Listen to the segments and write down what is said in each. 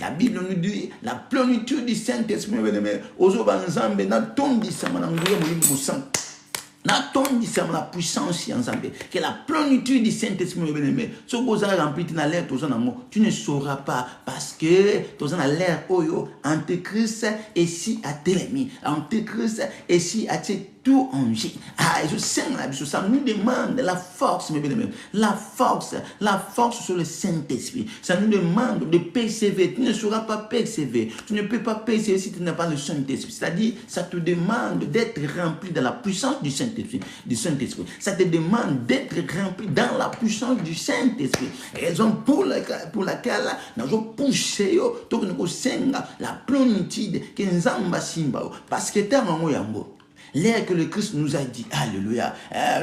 La Bible nous dit la plénitude du Saint-Esprit. Ozobanzambe na tondi sama na nguye mulimu musan. N'attendissons la puissance ensemble. Que la plénitude du Saint-Esprit, ce que vous avez rempli, tu ne sauras pas parce que tu as l'air, Antéchrist, et si à télémi, Antéchrist, et si à tout en J. Ah, je sens la chose, ça nous demande la force, mes bien-aimés. La force sur le Saint-Esprit. Ça nous demande de persévérer. Tu ne sauras pas persévérer. Tu ne peux pas persévérer si tu n'as pas le Saint-Esprit. C'est-à-dire, ça te demande d'être rempli de la puissance du Saint-Esprit. Ça te demande d'être rempli dans la puissance du Saint-Esprit. Raison pour laquelle nous avons poussé la plénitude que nous avons simba. Parce que tu as un yango. L'air que le Christ nous a dit, alléluia,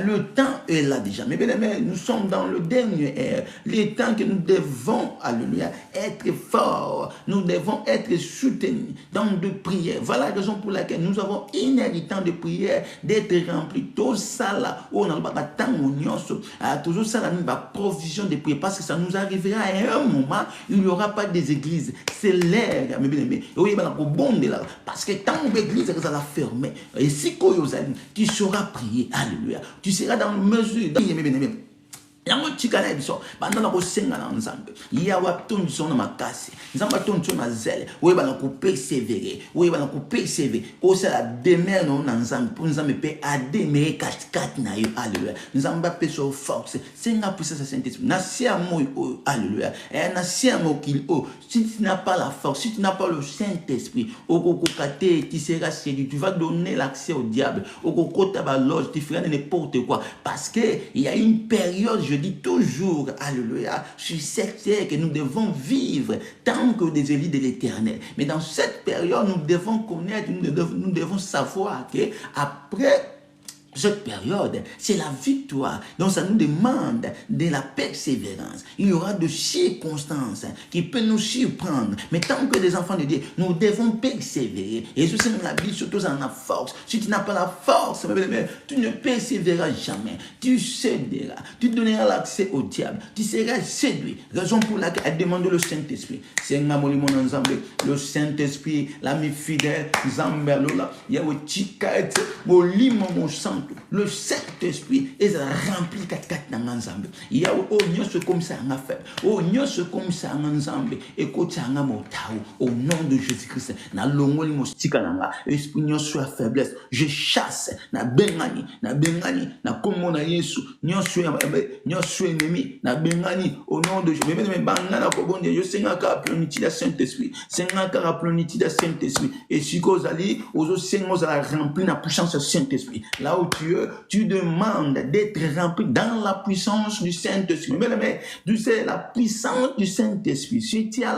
le temps est là déjà. Mais bien aimé, nous sommes dans le dernier ère, les temps que nous devons, alléluia, être forts, nous devons être soutenus dans de prières. Voilà la raison pour laquelle nous avons une héritage de prière, d'être remplis. Tout ça là, on n'a pas de temps, toujours ça là, nous avons provision de prière, parce que ça nous arrivera à un moment, il n'y aura pas des églises. C'est l'air, mais bien aimé, parce que tant que l'église ça va fermer, et si tu sauras prier, alléluia. Tu seras dans mesure. Yango tikala biso banda na kosenga na nzambe ya watonzi sona makasi nzamba tonzi na zele we bana ko persévérer ko sala demeure no na nzambe pour nzambe pe a demeure 4 na yo alléluia nzamba pe so force senga puissance Saint-Esprit na sia mo alléluia na sia mo qu'il si tu n'as pas la force, si tu n'as pas le Saint-Esprit tu seras séduit, tu vas donner l'accès au diable tu feras n'importe quoi parce que il y a une période je dis toujours, alléluia, sur cette terre que nous devons vivre tant que des élus de l'Éternel. Mais dans cette période, nous devons connaître, nous devons savoir qu'après cette période, c'est la victoire. Donc ça nous demande de la persévérance. Il y aura de circonstances qui peuvent nous surprendre. Mais tant que des enfants de Dieu, nous devons persévérer. Et Jésus nous l'a dit, surtout en la force. Si tu n'as pas la force, tu ne persévéreras jamais. Tu céderas. Tu donneras l'accès au diable. Tu seras séduit. Raison pour laquelle elle demande le Saint-Esprit. C'est le Saint-Esprit, l'ami fidèle, Zambalola, Yahweh mon sang. Le Saint-Esprit est rempli de nzambe. Il y a comme ça en affaire. Comme ça en nzambe. Et au nom de Jésus-Christ. Na longoli mostika nanga. Esprit nyonso ya faiblesse. Je chasse na bengani, na komo na Yesu. Nyonso ennemi, na bengani au nom de Jésus. Mais bangana ko bonde yo senga ka plénitude de Saint-Esprit. Senga ka plénitude de Saint-Esprit. Et si ko zali ozo senga za rempli na puissance du Saint-Esprit. Là où tu demandes d'être rempli dans la puissance du Saint-Esprit. Mais tu sais, la puissance du Saint-Esprit, si tu as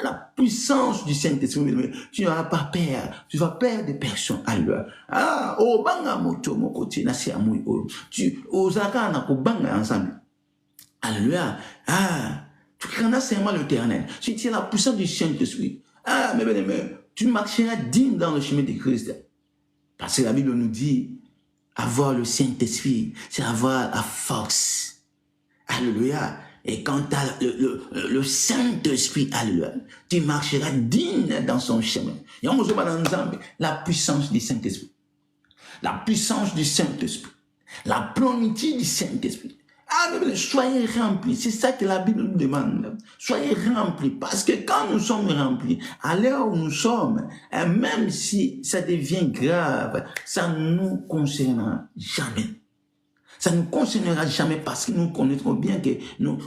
la puissance du Saint-Esprit, tu n'auras pas peur. Tu vas perdre des personnes. Alors, banga moto mokoti na si amui tu osaka na ko banga ensemble. Alléluia. Tu craindras seulement l'Éternel. Si tu as la puissance du Saint-Esprit, mais tu marcheras digne dans le chemin de Christ. Parce que la Bible nous dit, avoir le Saint-Esprit, c'est avoir la force. Alléluia. Et quand tu as le Saint-Esprit, alléluia, tu marcheras digne dans son chemin. Et on se bat dans la puissance du Saint-Esprit. La puissance du Saint-Esprit. La plénitude du Saint-Esprit. Soyez remplis, c'est ça que la Bible nous demande. Soyez remplis, parce que quand nous sommes remplis, à l'heure où nous sommes, même si ça devient grave, ça ne nous concernera jamais. Ça ne nous concernera jamais parce que nous connaissons bien que nous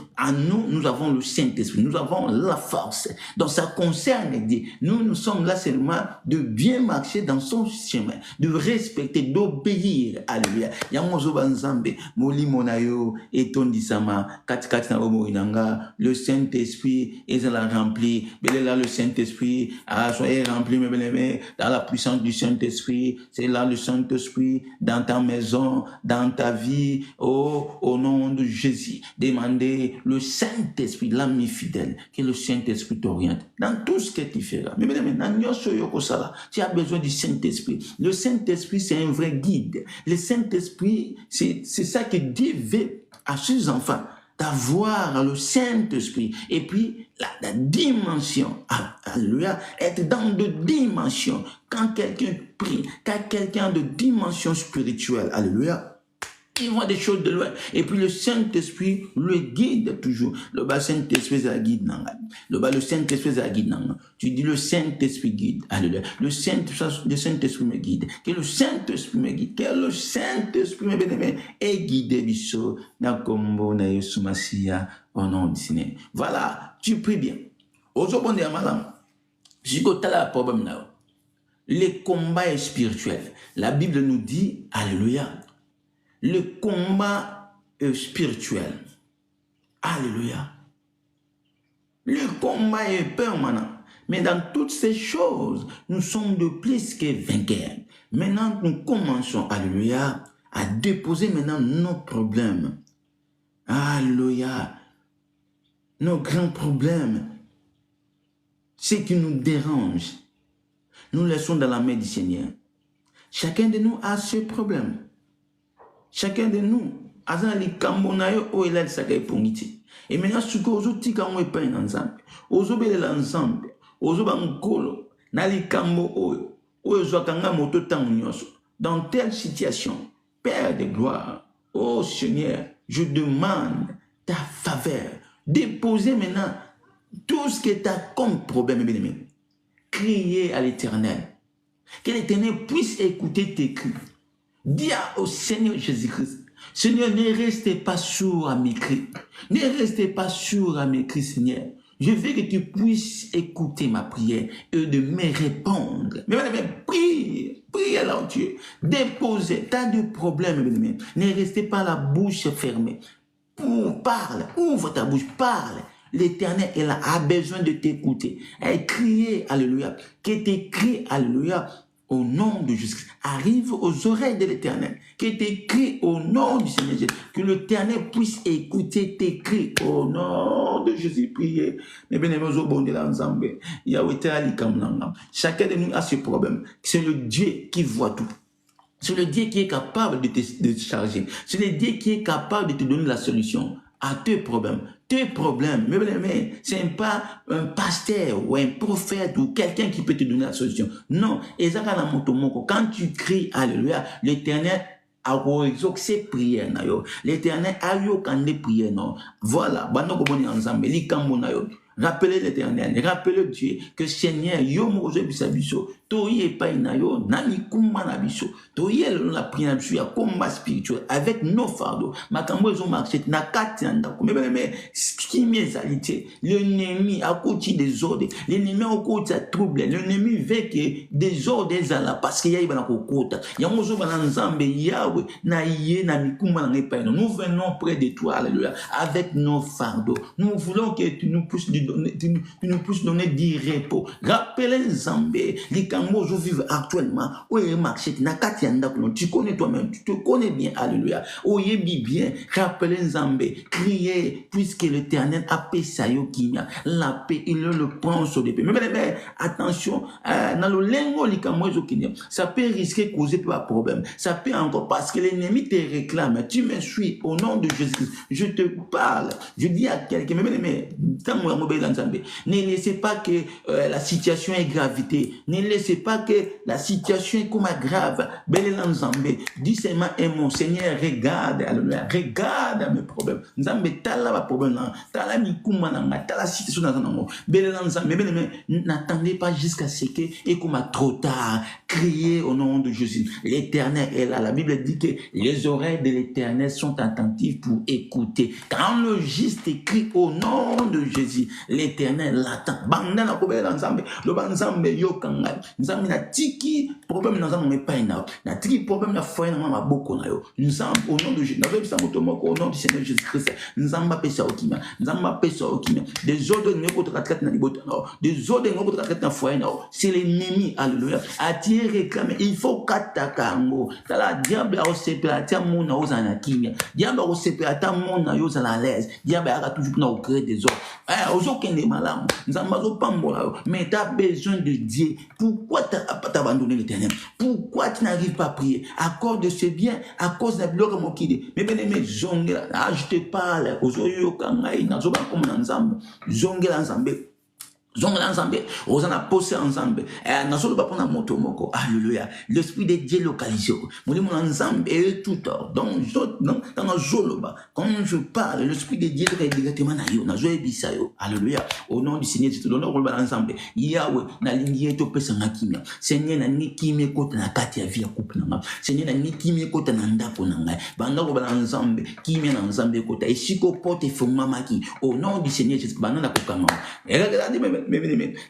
avons le Saint-Esprit, nous avons la force. Donc ça concerne Dieu. Nous sommes là seulement de bien marcher dans son chemin, de respecter, d'obéir. Alléluia. Yamozo banzambe, moli monayo, etondisama, katikati na omo inanga, le Saint-Esprit est là rempli. Là le Saint-Esprit, soyez remplis, mes bien-aimés, dans la puissance du Saint-Esprit. C'est là le Saint-Esprit dans ta maison, dans ta vie. Au nom de Jésus, demandez le Saint-Esprit, l'ami fidèle, que le Saint-Esprit t'oriente dans tout ce que tu feras. Mais tu as besoin du Saint-Esprit. Le Saint-Esprit, c'est un vrai guide. Le Saint-Esprit, c'est ça que Dieu veut à ses enfants. d'avoir le Saint-Esprit. Et puis, la dimension, alléluia, être dans de dimensions. Quand quelqu'un prie, quand quelqu'un de dimension spirituelle, alléluia, il voit des choses de loin. Et puis le Saint-Esprit le guide toujours. Le Saint-Esprit c'est la guide. Le Saint-Esprit c'est la guide. Tu dis le Saint-Esprit guide. Alléluia. Le Saint-Esprit me guide. Que le Saint-Esprit me guide. Que le Saint-Esprit me guide. Et guide biso. Na kombo na Yesu Masia. Au nom du Seigneur. Voilà. Tu pries bien. Aujourd'hui, madame. Si tu as un problème là. Les combats spirituels. La Bible nous dit, alléluia, le combat spirituel. Alléluia. Le combat est permanent. Mais dans toutes ces choses, nous sommes de plus que vainqueurs. Maintenant, nous commençons, alléluia, à déposer maintenant nos problèmes. Alléluia. Nos grands problèmes. Ce qui nous dérange. Nous laissons dans la main du Seigneur. Chacun de nous a ce problème. Chacun de nous a les cambonayo ou il a des pongiti. Et maintenant, ce que vous avez quand vous payez ensemble, vous avez l'ensemble, vous avez un colo, nali cambo ou vous avez un moto tangnyoso. Dans telle situation, Père de gloire, oh Seigneur, je demande ta faveur. Déposez maintenant tout ce que tu as comme problème, bien aimé. Criez à l'Éternel. Que l'Éternel puisse écouter tes cris. Dis au Seigneur Jésus-Christ, Seigneur, ne restez pas sourd à mes cris. Ne restez pas sourd à mes cris, Seigneur. Je veux que tu puisses écouter ma prière et de me répondre. Mais prie, prie alors Dieu. Déposez, tas de problèmes, ne restez pas la bouche fermée. Parle, ouvre ta bouche, parle. L'Éternel a besoin de t'écouter. Elle crier, alléluia. Que tes cris, alléluia, au nom de Jésus, arrive aux oreilles de l'Éternel. Que tes cris au nom du Seigneur Jésus. Que l'Éternel puisse écouter tes cris au nom de Jésus. Priez. Mais bien aimé, chacun de nous a ce problème. C'est le Dieu qui voit tout. C'est le Dieu qui est capable de te charger. C'est le Dieu qui est capable de te donner la solution à tes problèmes. Tes problèmes, mais ce n'est pas un pasteur ou un prophète ou quelqu'un qui peut te donner la solution. Non, quand tu cries, alléluia, l'Éternel a résolu ses prières. L'Éternel a eu des prières. Voilà, rappelez l'Éternel, rappelez Dieu que Seigneur, yo mozo bisabiso, toye pa inayo, nani kumba na biso, toye la prière biso ya combat spirituel avec nos fardeaux. Makambo ezo marché na kati anda. Mais ce qui m'est salité, l'ennemi a côté des ordres, l'ennemi a côté de trouble, l'ennemi veut que des ordres là parce qu'il y a ibana kokota. Ya mozo bana nzambe yawe na yé na mikumba na pa. Nous venons près de toi, alléluia, avec nos fardeaux. Nous voulons que tu nous puisses nous puisses donner du repos. Rappelez Zambé, les Cambos vivent actuellement. Oui, marché, tu connais toi-même, tu te connais bien, alléluia. Oui, bien, rappelez Zambé, criez, puisque l'Éternel a paix, la paix, il le prend sur les pays. Mais attention, dans le lingo, les Cambos, ça peut risquer de causer un problème. Ça peut encore, parce que l'ennemi te réclame. Tu me suis au nom de Jésus. Je te parle. Je dis à quelqu'un, mais ne laissez pas que la situation est gravité. Ne laissez pas que la situation est comme grave. Dis seulement, mon Seigneur, regarde, alléluia, regarde mes problèmes. Nzambe tala ba problème là, tala mi kuma na tala situation dans nango. N'attendez pas jusqu'à ce que et comme trop tard. Criez au nom de Jésus. L'Éternel est là. La Bible dit que les oreilles de l'Éternel sont attentives pour écouter. Quand le juste crie au nom de Jésus, l'Éternel l'attend. Banda na kobe nzambe, lo banzambe yokanga. Nzambe na tiki problème na nzambe pa ina. Na tiki problème na foi na maboko na yo. Nzambe au nom de Jésus. Na veut ça motomoko au nom du Seigneur Jésus-Christ. Nzamba pesa okima. Nzamba pesa okima. Des ordres ne ko traite na libota na. Des ordres ne ko traite na foi na. C'est l'ennemi, alléluia. Attirer réclamer, il faut katakango. Tala diable a séparé mona ozana kimia. Diable a séparé mona yo za la l'aise. Diable a toujours na au créer des ordres. Ozo ozokende malamu nzambe azopambola yo mais tu as besoin de Dieu. Pourquoi tu as abandonné l'Éternel? Pourquoi tu n'arrives pas à prier? À cause de ce bien, à cause de bloc mokide. Mais bien aimé zongela, je te parle ozoyo kangai nazoba comme nzambe zongela nzambe zongela nzambe ozana posé ensemble nasolo ba pona moto moko. Alléluia. L'esprit de Dieu localisé moni mon nzambe et tout donc dans zoloba quand je parle l'esprit de Dieu est directement na yo na joie bisa yo. Alléluia. Au nom du Seigneur Jésus l'honneur ba ensemble Yahweh na lingi to pesa na kimia Seigneur na ni kimia kota na kati ya via couple na Seigneur na ni kimia kota na ndako na ngai banda ko ba ensemble kimia na nzambe kota esiko porte fuma maki au nom du Seigneur Jésus banana ko kama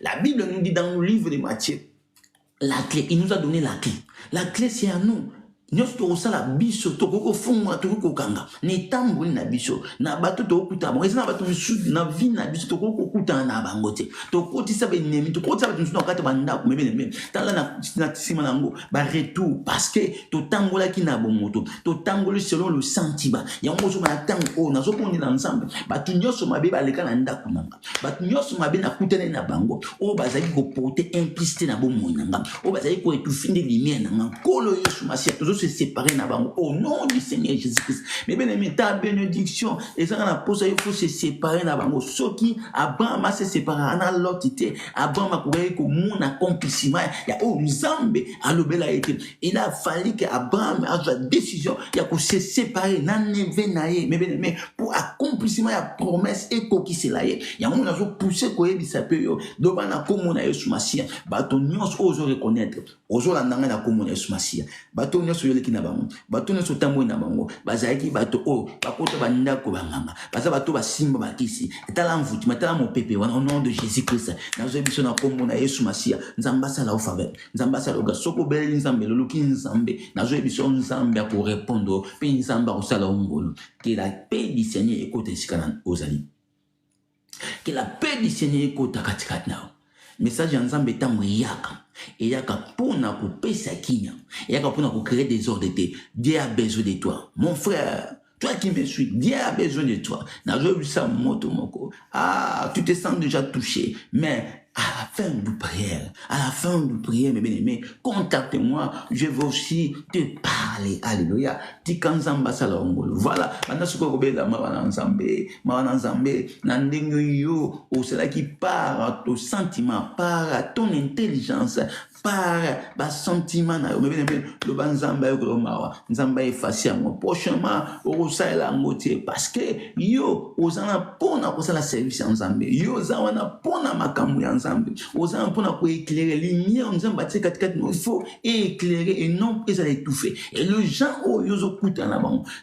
la Bible nous dit dans le livre de Matthieu, la clé, il nous a donné la clé. La clé, c'est à nous. Nous sommes la biso, toko funga, toko kanga. Ni tambuli na biso, na bato toko kuta. Bon, na bato misud na vie na biso toko kuta na bangote. Toko tisa be nemi, toko tisa be misud na kata banda ko mebe. Tala na tisima nango ba retour parce que to tangola ki na bomoto. To tangoli selon le sentiment. Yango so na tango na so poni na ensemble. Bato nyoso mabe ba leka na ndako nanga. Bato nyoso mabe na kutana na bango. O bazali ko porter implicité na bomo nanga. O bazali ko étouffer des lumières nanga. Kolo yesu masia se séparer au nom du Seigneur Jésus-Christ. Mais bien aimé, ta bénédiction, et ça, il faut se séparer ce qui Abraham se séparé, à l'autorité, Abraham a couru comme mon accomplissement, il y a au Zambé, à l'obéla été. Il a fallu qu'Abraham ait la décision, il y a se séparer, mais bien aimé, pour accomplissement, il y a promesse et qui c'est là. Il y a un peu poussé, quoi, il s'appelle, devant la commune à Yesoumassia, bateau nyons ose reconnaître, ose la nanga la commune à Yesoumassia, bateau nyons ki na bango bato ne sotambo na bango bazaki bato o bakota banda ko banganga baza bato basimba bakisi etala mvuti matala mopepe wana au nom de Jésus-Christ na zo biso na kombo na Yesu Masia nzamba sala au faveur nzamba sala ga soko beli nzambe loluki nzambe na zo biso nzambe pour répondre pe nzamba ko sala ngolo que la paix du Seigneur écoute sikana ozali que la paix du Seigneur écoute katikati nao message ya nzambe tango yaka et yaka pona ko pesa kinya yaka pona ko créer des ordres. Dieu a besoin de toi mon frère, toi qui me suis, Dieu a besoin de toi. Na jo bisa moto moko tu te sens déjà touché mais à la fin de prière, mes bien-aimés, contacte-moi, je vais aussi te parler. Alléluia. Tikanzamba salongolo. Voilà. Maintenant, ce qu'on la mawananzambe, nandingo yo, au cela qui part au sentiment, par ton intelligence, par ba sentiment na yo. Mais bien-aimés, le banzamba yo kromawa, nzamba effacer moi. Prochainement, au saila ngotie, parce que yo, ozana pona pour ça la service ensemble. Yo, zawana pona makamu ensemble. Aux enfants pour éclairer lumière on bâtir il faut éclairer et non pas étouffer. Et les gens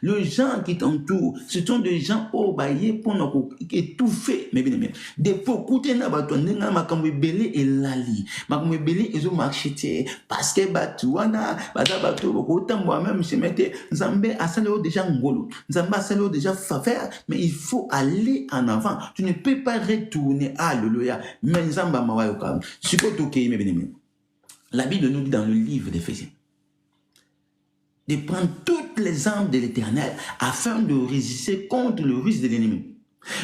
les gens qui t'entourent ce sont des gens baillés pour nous étouffer. Mais bien des fois écouter na bato ndenga makambo belé et lali makambo belé ils ont marché parce que batuana bato autant moi-même se mettre nzambe asalo déjà ngolo nzambe asalo déjà faveur mais il faut aller en avant. Tu ne peux pas retourner. Alléluia. Mais la Bible nous dit dans le livre d'Éphésiens de prendre toutes les armes de l'Éternel afin de résister contre le ruse de l'ennemi.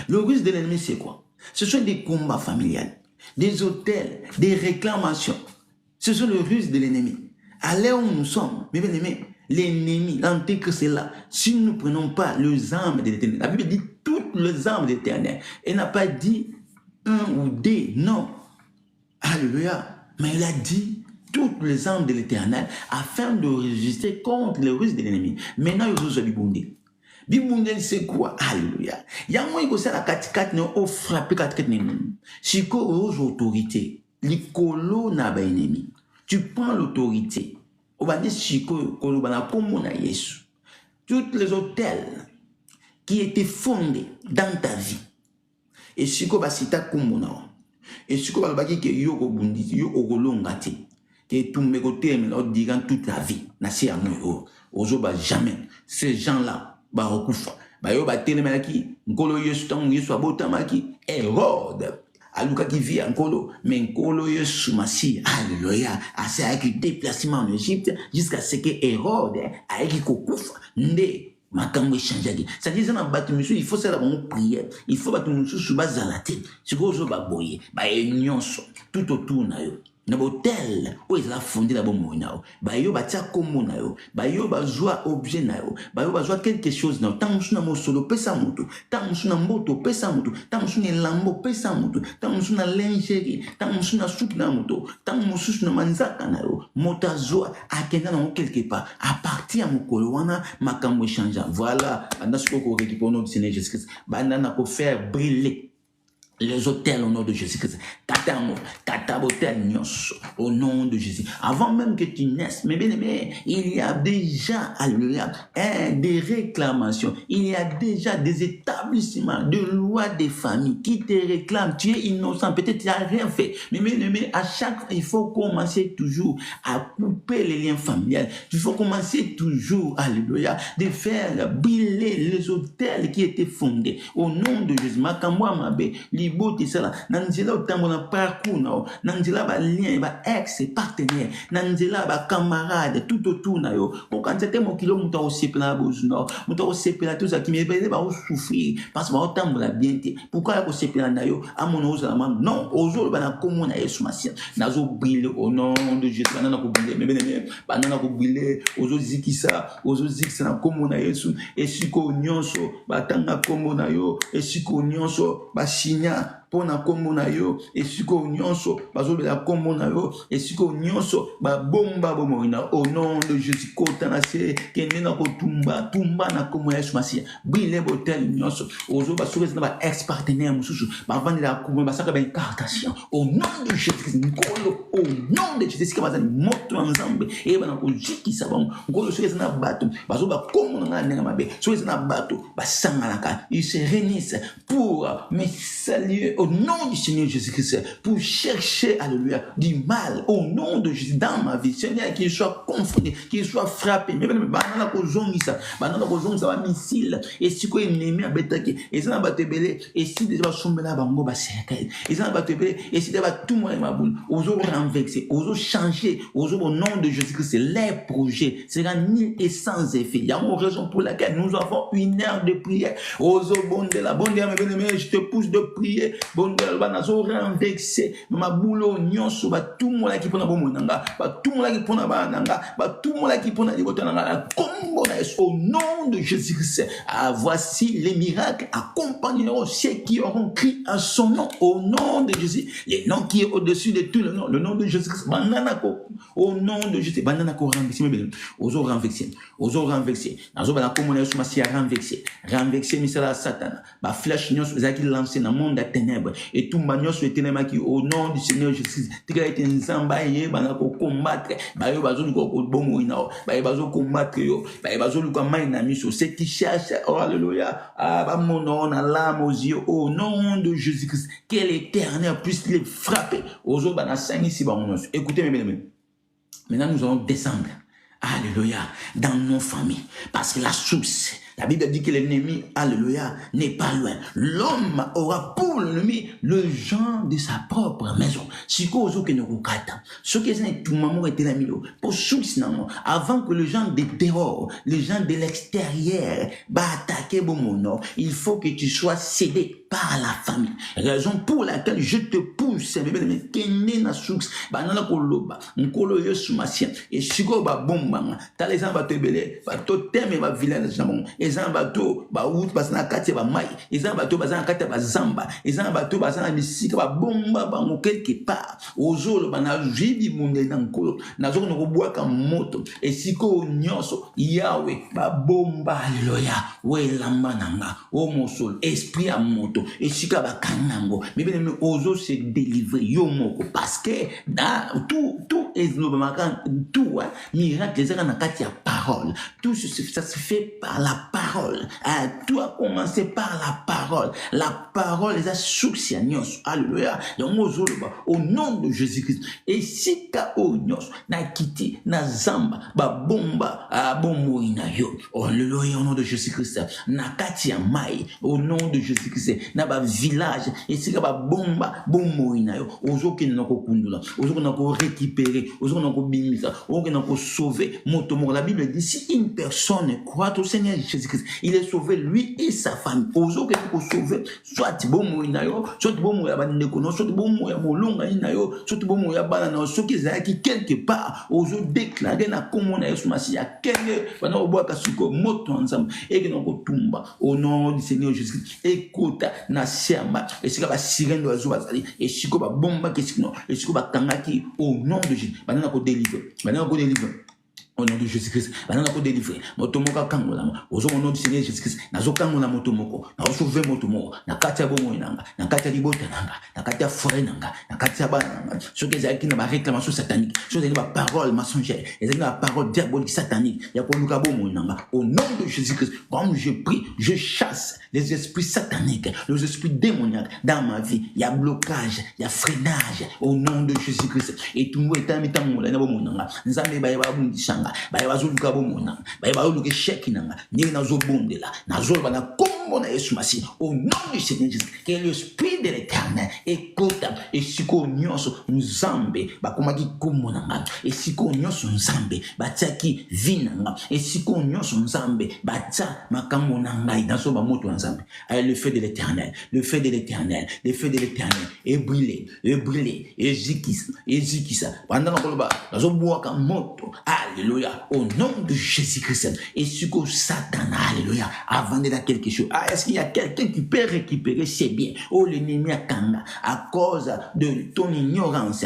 Le ruse de l'ennemi, c'est quoi? Ce sont des combats familiales, des hôtels, des réclamations. Ce sont le ruse de l'ennemi. À l'heure où nous sommes, mes bien-aimés, l'ennemi, l'antéchrist est là. Si nous ne prenons pas les armes de l'Éternel, la Bible dit toutes les armes de l'Éternel. Elle n'a pas dit un ou des, non. Alléluia. Mais il a dit toutes les armes de l'Éternel afin de résister contre les ruses de l'ennemi. Maintenant, il y a Bibundé. Bibundé, c'est quoi? Alléluia. Il y a moins que ça, la katikati ne frappé katikati ne. Si ko aux autorités, l'icolo n'a pas ennemi. Tu prends l'autorité. On va dire si ko bana comme na Yesu. Toutes les hôtels qui étaient fondés dans ta vie. Et si ko basita comme na. Et si ko balbaki ke yo ko bundi yo ogolongati que tout me côté mais on dirant toute la vie na si amour ozo ba jamais ces gens-là ba okufa ba yo ba telemelaki nkolo yesu tangu yesu abotamaki Hérode aluka qui vit nkolo mais nkolo yesu masi alléluia assez avec déplacement en Égypte jusqu'à ce que Hérode a qui kokufa nde makambo échanger. Ça dit ça na batu monsieur, il faut ça la bonne prière. Il faut batu monsieur sous base la tête. C'est quoi zo ba boyer, ba nyonso tout autour na yo. Na botel où ils la fondé la bombe na ba yo ba tia komo na yo, ba yo ba joie objet na yo, ba yo ba joie quelque chose na tant musu na mosolo pesa mutu, tant musu na mboto pesa mutu, tant musu na lambo pesa mutu, tant musu na lingerie, tant musu na soupe na mutu, tant musu na manzaka na yo, mota joie akenda na quelque part à partir ya mokolo wana makambo échange. Voilà, anda siko ko récupérer notre Seigneur Jésus-Christ, banda na ko faire briller les hôtels au nom de Jésus-Christ. Katabotel nyos au nom de Jésus. Avant même que tu naisses, mais bien aimé, il y a déjà, alléluia, des réclamations. Il y a déjà des établissements de loi des familles qui te réclament. Tu es innocent, peut-être tu n'as rien fait. Mais bien aimé, à chaque fois, il faut commencer toujours à couper les liens familiales. Il faut commencer toujours, alléluia, de faire briller les hôtels qui étaient fondés au nom de Jésus. Makamwa mabe, liboti sala, nanzela otambo na parcours na, nanzela ba lien, ba ex partenaire, nanzela ba camarade tout autour na yo. Pour quand c'était mon kilo muta au sepela bozuna, muta au sepela tout ça qui me bele ba souffrir parce que ba otambo la bienté. Pourquoi ko sepela na yo a mon oza non, ozo ba na komo na yesu masia. Nazo briller au nom de Jésus, banana ko briller, mais bien banana ko briller, ozo zikisa, ozo zikisa na komo na yesu, et siko nyonso ba tanga komo na yo, et siko nyonso ba sinya pona kombo na yo esiko nyonso bazobela kombo na yo esiko nyonso ba bomba bomoina au nom de Jésus kota na se kende na kotumba tumba na kombo ya Yesu Masia bile botel nyonso ozo basokeza na ba ex partenaire mususu ba vandi la kombo basaka ba incartation au nom de Jésus nkolo au nom de Jésus kama zani moto nzambe e bana ko jikisa bango ngolo sokeza na bato bazoba kombo na nga mabe sokeza na bato basangalaka ils se réunissent pour me saluer au nom du Seigneur Jésus-Christ, pour chercher, alléluia, du mal, au nom de Jésus, dans ma vie, Seigneur, qu'il soit confronté, qu'il soit frappé, mais banana ko zongisa, ba missile, et si ko ennemi a betaki, et ça ba tebele, et si déjà sombela bango ba sekai, et ça ba tebele, et si déjà tout moi ma boule, ozo renverser, ozo changer, ozo au nom de Jésus-Christ, les projets sera nul et sans effet. Il y a une raison pour laquelle nous avons une heure de prière. Ozo bonde la bonde, mais je te pousse de prier. Bonde la banazo renverser, ma boulot nyonso ba tout le monde qui pona bomonanga, ba tout le monde qui pona bananga, ba tout le monde qui pona libotananga, comme au nom de Jésus-Christ. Ah, voici les miracles accompagneront ceux qui auront crié à son nom, au nom de Jésus. Les noms qui est au-dessus de tout le nom de Jésus-Christ. Bananako, au nom de Jésus. Bananako renverser, ozo renverser. Nazo bana komona Yesu Masia renverser misala Satan. Ba flèche nyonso zaki lancer dans le monde des ténèbres et tout nyonso etenema qui au nom du Seigneur Jésus. Tika ete nzamba ye banako combattre. Ba yo bazo ko bomo inao. Ba yo bazo combattre yo. Ba yo bazo luka mai na miso. Ceux qui cherchent, oh alléluia, ah ba mono na l'âme aux yeux au nom de Jésus-Christ. Que l'Éternel puisse les frapper. Aux autres bana sangi si ba mono. Écoutez mes bien-aimés. Maintenant nous allons descendre. Alléluia, dans nos familles. Parce que la source, la Bible dit que l'ennemi, alléluia, n'est pas loin. L'homme aura pour l'ennemi le genre de sa propre maison. Si cause que nous regardons, ce qui est tout maman était la milieu. Pour source, avant que le genre de dehors, le genre de l'extérieur, va attaquer mon il faut que tu sois cédé par la famille. Raison pour laquelle je te pousse, mais kene na source, banana koloba, nkolo yesu masia, et siko ba bomba, ta les gens va te belé, va to teme va vilain jamon, et gens va to ba out ba na kati ba mai, et gens va to ba na kati ba zamba, et gens va to ba na misika ba bomba ba mo quelque part, ozolo ba na jibi munde na nkolo, na zo no boa ka moto, et siko nyonso, Yahweh ba bomba alléluia, we lamba nanga, o mon sol, esprit à moto. Et si ka ba kanango mais bien ozo se délivrer yo moko parce que dans tout est tout miracle les na kati ya parole tout ça se fait par la parole tout a commencé par la parole les a source nyos alléluia donc ozo au nom de Jésus-Christ et si ka nyos na kiti na zamba ba bomba bomo ina yo alléluia au nom de Jésus-Christ na kati ya mai au nom de Jésus-Christ na ba village esika ba bomba bomoi na yo ozokende na kokundula ozokende na récupérer ozokende na kobimisa ozokende na sauver moto moko. La Bible dit si une personne croit au Seigneur Jésus-Christ, il est sauvé lui et sa famille. Ozokende ko sauver soit bomoi na yo soit bomoi ya bandeko no soit bomoi ya molonga na yo soit bomoi ya bana na soki ezalaki quelque part ozo déclarer na komona Yesu Masiya kenge bana obwaka suko moto nzambe eke na kotumba au nom du Seigneur Jésus-Christ. Écoute na siamba esika ba sirène de azo bazali esiko ba bomba kesino esiko ba kangaki au nom de Jésus bana ko délivrer au nom de Jésus-Christ, banana ko délivrer motomoka kangola ozo au nom du Seigneur Jésus-Christ nazo kangola motomoko na sauver motomoko na kati ya bomo nanga na kati ya libota nanga na kati ya forêt nanga na kati ya bana soki ezalaki na ba réclamation satanique soki ezalaki ba parole mensongère ezalaki na ba parole diabolique satanique ya koluka bomo nanga au nom de Jésus-Christ. Comme je prie, je chasse les esprits sataniques, les esprits démoniaques dans ma vie. Il y a blocage, il y a freinage au nom de Jésus-Christ. Et tout le monde est en train de me dire, nzambe ba yaba bundishanga ba yaba zoluka bomona ba yaba zoluka sheki nanga ni na zobondela na zolba na kombo na Yesu Masiya au nom du Seigneur Jésus. Que l'esprit de l'Éternel écoute et siko nyonso nzambe ba komaki kombo nanga et siko nyonso nzambe ba tiaki vinanga et siko nyonso nzambe ba tia makambo nanga naso ba moto nzambe. Le feu de l'Éternel, le feu de l'Éternel, le feu de l'Éternel est brûlé, et zikisa pendant que ba nazo boaka moto. Alléluia, au nom de Jésus-Christ. Et ce que Satan, alléluia, a vendu à quelque chose. Est-ce qu'il y a quelqu'un qui peut récupérer ses biens? Oh, l'ennemi a kanga, à cause de ton ignorance,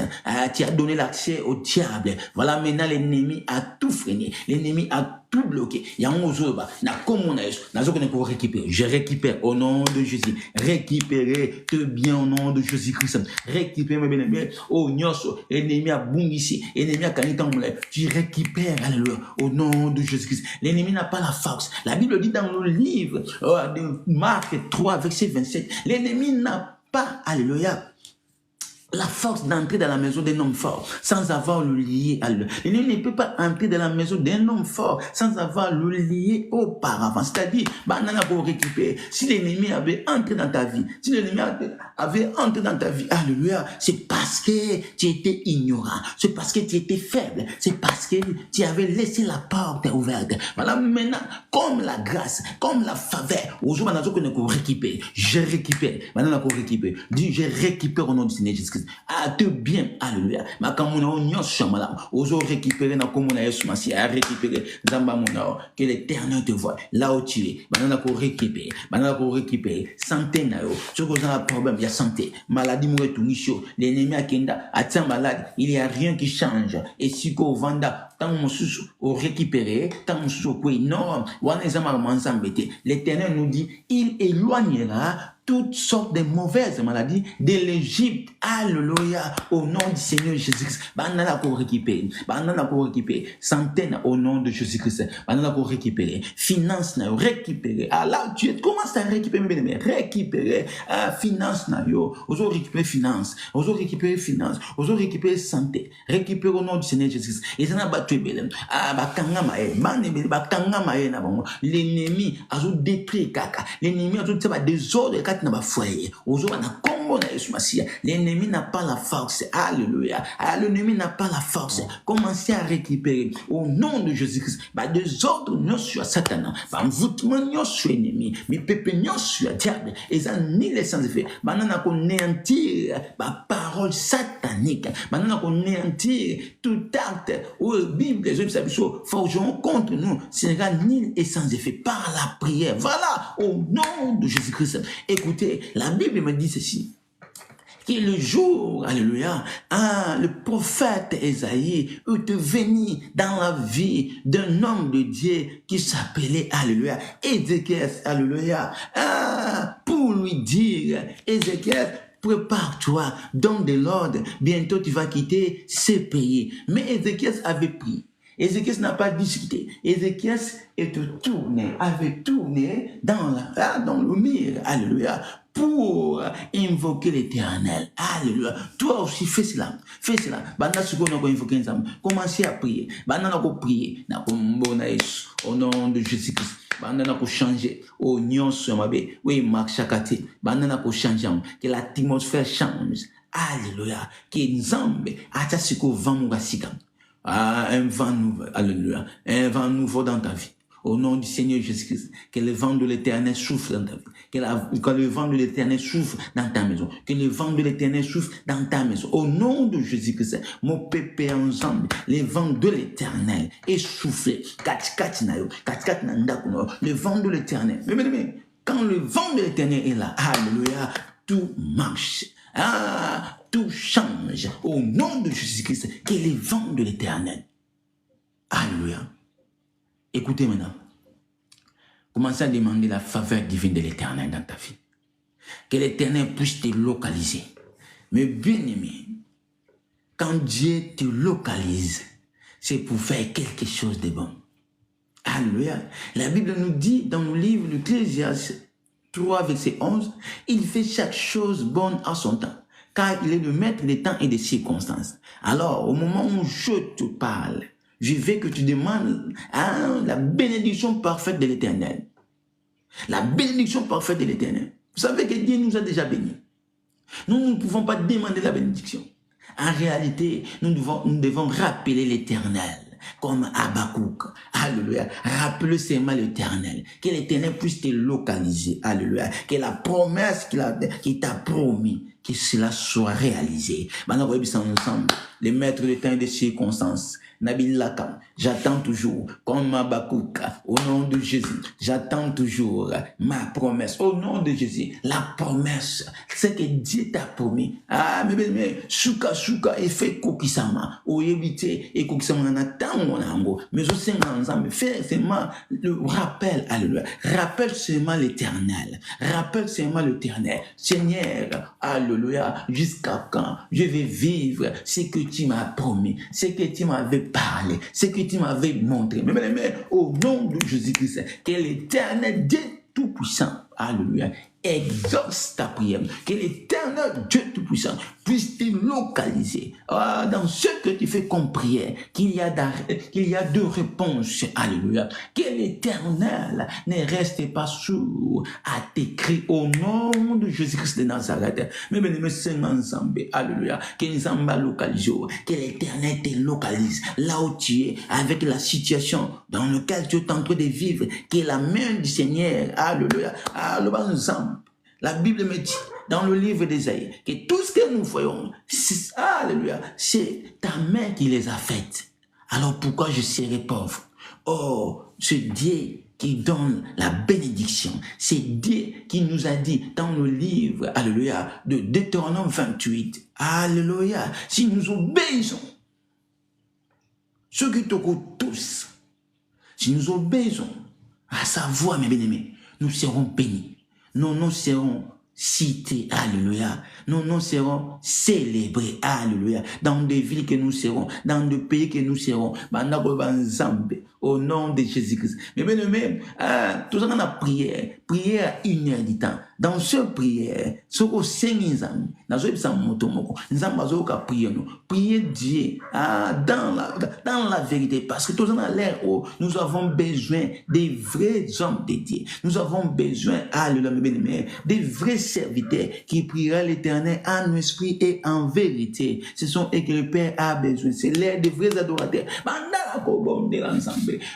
tu as donné l'accès au diable. Voilà, maintenant l'ennemi a tout freiné, l'ennemi a tout bloqué. Il y a un ozoba, na comme on récupérer. Je récupère au nom de Jésus. Récupérer te bien au nom de Jésus-Christ. Récupérer mes bien-aimés. Oh, nyoso, ennemi a bungisi, ennemi a kanitamule. Tu récupères, alléluia, au nom de Jésus-Christ. L'ennemi n'a pas la force. La Bible dit dans le livre de Marc 3, verset 27, l'ennemi n'a pas, alléluia, la force d'entrer dans la maison d'un homme fort sans avoir le lié à lui. L'ennemi ne peut pas entrer dans la maison d'un homme fort sans avoir le lié auparavant. C'est-à-dire, banana pour récupérer. Si l'ennemi avait entré dans ta vie, si l'ennemi avait entré dans ta vie, alléluia, c'est parce que tu étais ignorant, c'est parce que tu étais faible, c'est parce que tu avais laissé la porte ouverte. Voilà, maintenant, comme la grâce, comme la faveur, aujourd'hui, je récupère. Maintenant, pour récupérer. Dis, je récupère au nom du Seigneur Jésus-Christ. Ah, te bien, alléluia. Ma kamuna onyon chamala. Ozo récupérer na komuna Yesu Masiya, récupérer zamba mona. Que l'Éternel te voit là où tu es. Banana ko récupérer. Santé na yo. Ce que vous avez un problème, il y a santé. Maladie mourait tout nicho. L'ennemi a kenda, atteint malade. Il y a rien qui change. Et si ko vanda, tant mon sous au récupérer, tant mon sous au quoi énorme. L'Éternel nous dit, il éloignera toutes sortes de mauvaises maladies de l'Égypte. Alléluia. Au nom du Seigneur Jésus-Christ. Banana pour récupérer. Santé au nom de Jésus-Christ. Banana pour récupérer. Finance na récupérer. Ah là, tu commences à récupérer. Récupérer. Finance na yo. Oso récupérer finance. Oso récupérer finance. Oso récupérer santé. Récupérer au nom du Seigneur Jésus-Christ. Et ça n'a pas tué belem. Bakanga maé. Bakanga maé na bango. L'ennemi a tout détruit kaka. L'ennemi a tout désordre. L'ennemi n'a pas la force. Alléluia. L'ennemi n'a pas la force. Commencez à récupérer au nom de Jésus-Christ. Des ordres non sur Satan. Envoûtement non sur l'ennemi. Mais pépé non sur le diable. Et ça ni les sans effet. Maintenant qu'on néantir la parole satanique. Maintenant qu'on néantir tout acte où la Bible, les hommes forgeront contre nous. Ce sera nul et sans effet par la prière. Voilà, au nom de Jésus-Christ. Écoutez, la Bible me dit ceci. Que le jour, alléluia, le prophète Esaïe est venu dans la vie d'un homme de Dieu qui s'appelait, alléluia, Ézéchiel, alléluia, pour lui dire, Ézéchiel, prépare-toi, donne de l'ordre, bientôt tu vas quitter ce pays. Mais Ézéchiel avait pris. Ézéchiel n'a pas discuté. Ézéchiel avait tourné dans le mur, alléluia, pour invoquer l'Éternel. Alléluia. Toi aussi, fais cela. Fais cela. Commencez à prier. Au nom de Jésus-Christ. bandana ko changer au nyonso mabe oui mark chakati bandana ko changer que l'atmosphère change. Alléluia. Que nzambe acha siko vent sika. Ah, un vent nouveau. Alléluia. Un vent nouveau dans ta vie. Au nom du Seigneur Jésus-Christ, que le vent de l'Éternel souffle dans ta vie. Que le vent de l'Éternel souffle dans ta maison. Que le vent de l'Éternel souffle dans ta maison. Au nom de Jésus-Christ, mon pépé ensemble, le vent de l'Éternel est soufflé. Le vent de l'Éternel. Mais, quand le vent de l'Éternel est là, alléluia, tout marche. Ah, tout change. Au nom de Jésus-Christ, que le vent de l'Éternel. Alléluia. Écoutez maintenant. Commencez à demander la faveur divine de l'Éternel dans ta vie. Que l'Éternel puisse te localiser. Mais bien aimé, quand Dieu te localise, c'est pour faire quelque chose de bon. Alléluia. La Bible nous dit dans le livre de l'Ecclésiaste 3, verset 11, il fait chaque chose bonne à son temps, car il est le maître des temps et des circonstances. Alors, au moment où je te parle, je veux que tu demandes la bénédiction parfaite de l'Éternel. La bénédiction parfaite de l'Éternel. Vous savez que Dieu nous a déjà bénis. Nous ne pouvons pas demander la bénédiction. En réalité, nous devons rappeler l'Éternel. Comme Habakkuk. Alléluia. Rappelle seulement l'Éternel. Que l'Éternel puisse te localiser. Alléluia. Que la promesse qu'il t'a promis, que cela soit réalisé. Maintenant, vous voyez ensemble. Les maîtres de temps et des circonstances. Nabil Lakam, j'attends toujours, comme Habakkuk, au nom de Jésus, j'attends toujours ma promesse, au nom de Jésus, la promesse, c'est que Dieu t'a promis. Ah, mais, souka, et fait kokisama, ou éviter, et kokisama, on attend mon amour, mais aussi ensemble, fais seulement le rappel, alléluia, rappelle seulement l'Éternel, Seigneur, alléluia, jusqu'à quand je vais vivre ce que tu m'as promis, ce que tu m'avais parlé, ce que tu m'avais montré. Mais au nom de Jésus-Christ, que l'Éternel Dieu Tout-Puissant, alléluia, exauce ta prière. Que l'Éternel Dieu Tout-Puissant puisse te localiser dans ce que tu fais comme prière, qu'il y a deux réponses, alléluia. Que l'Éternel ne reste pas sourd à tes cris au nom de Jésus-Christ de Nazareth. Mais ensemble, alléluia, que nous sommes localisés, que l'Éternel te localise là où tu es, avec la situation dans laquelle tu es en train de vivre, que la main du Seigneur, alléluia, ensemble. La Bible me dit, dans le livre d'Ésaïe, que tout ce que nous voyons, alléluia, c'est ta main qui les a faites. Alors pourquoi je serai pauvre? Oh, ce Dieu qui donne la bénédiction, c'est Dieu qui nous a dit dans le livre, alléluia, de Deutéronome 28, alléluia, si nous obéissons, ceux qui t'écoutent tous, si nous obéissons à sa voix, mes bien-aimés, nous serons bénis. Nos noms seront cités, alléluia. Nos noms seront célébrés, alléluia. Dans des villes que nous serons, dans des pays que nous serons. Au nom de Jésus-Christ. Mais bien aimé, tout ça qu'on a prié à 1h du temps. Dans ce prière, ce qu'on sait, dans prier Dieu dans la vérité. Parce que tout ça dans l'air, nous avons besoin des vrais hommes de Dieu. Nous avons besoin, alléluia, des vrais serviteurs qui prieront l'Éternel en esprit et en vérité. Ce sont eux que le Père a besoin. C'est l'air des vrais adorateurs.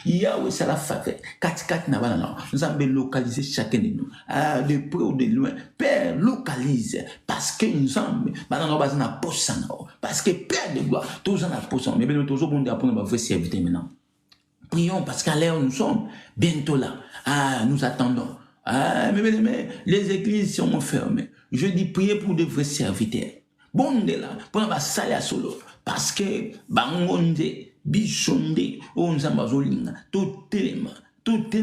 Yahweh, c'est la faveur. Nous avons localisé chacun de nous. De près ou de loin. Père, localise. Parce que nous sommes. Parce que Père de gloire, tous en apposant. Mais nous toujours bon pour nos vrais serviteurs maintenant. Prions parce qu'à l'heure où nous sommes, bientôt là. Nous attendons. Mais les églises sont fermées. Je dis prier pour de vrais serviteurs. Bon de là, pour nous saler à solo. Parce que, bangonde, bichonde, onzambazolinga, tout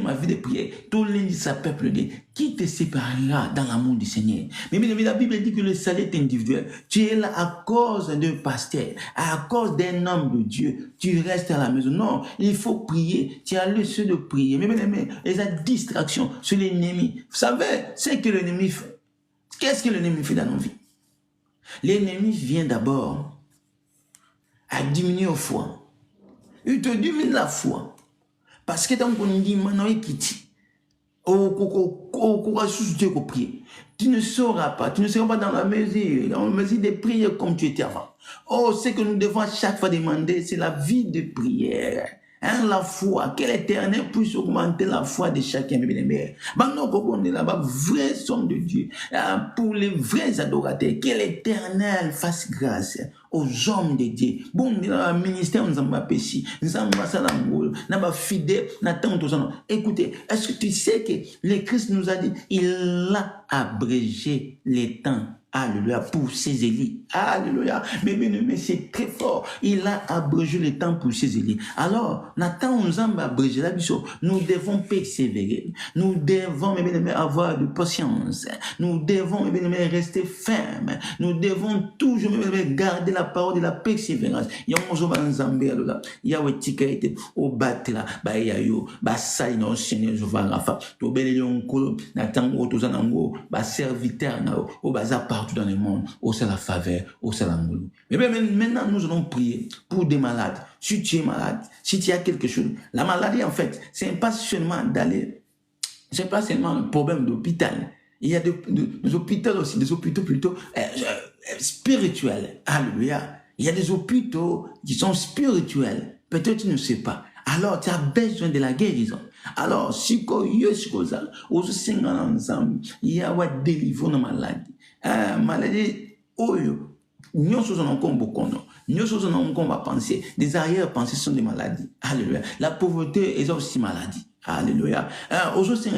ma vie de prière, tout lundi sa peuple de qui te séparera dans l'amour du Seigneur. Mais la Bible dit que le salut est individuel. Tu es là à cause d'un pasteur, à cause d'un homme de Dieu. Tu restes à la maison. Non, il faut prier. Tu as le lieu de prier. Mais les distractions sur l'ennemi. Vous savez, c'est que l'ennemi fait. Qu'est-ce que l'ennemi fait dans nos vies? L'ennemi vient d'abord à diminuer la foi. Il te diminue la foi. Parce que tant qu'on dit maintenant, il quitte. au courage sous Dieu pour prier. Tu ne seras pas dans la mesure des prières comme tu étais avant. Oh, ce que nous devons à chaque fois demander, c'est la vie de prière. Hein, la foi, que l'Éternel puisse augmenter la foi de chacun. Maintenant, on est là-bas, vrai son de Dieu, pour les vrais adorateurs, que l'Éternel fasse grâce aux hommes de Dieu. Bon, dans le ministère, nous avons péché, nous avons fidèle, écoutez, est-ce que tu sais que le Christ nous a dit, il a abrégé les temps. Alléluia, pour ses élites. Alléluia. Mais c'est très fort. Il a abrégé le temps pour ses élites. Alors, Nathan, nous avons abrégé la mission. Nous devons persévérer. Nous devons, avoir de patience. Nous devons, rester fermes. Nous devons toujours, garder la parole de la persévérance. Il y a un jour, il y a un tika été au batla, il y a eu, ça, il y a un seigneur, je vois, Rafa. Tu obéis, Nathan, serviteur, au bazar, partout dans le monde, c'est la faveur, c'est la moulou. Mais maintenant, nous allons prier pour des malades. Si tu es malade, si tu as quelque chose, la maladie, en fait, c'est pas seulement c'est pas seulement un problème d'hôpital. Il y a des hôpitaux aussi, des hôpitaux plutôt spirituels. Alléluia. Il y a des hôpitaux qui sont spirituels. Peut-être tu ne sais pas. Alors, tu as besoin de la guérison. Alors, si il y a une délivrance de maladie. Maladie, nous sommes beaucoup. Nous sommes penser. Des arrière-pensées sont des maladies. Alléluia. La pauvreté est aussi maladie. Alléluia. Aujourd'hui,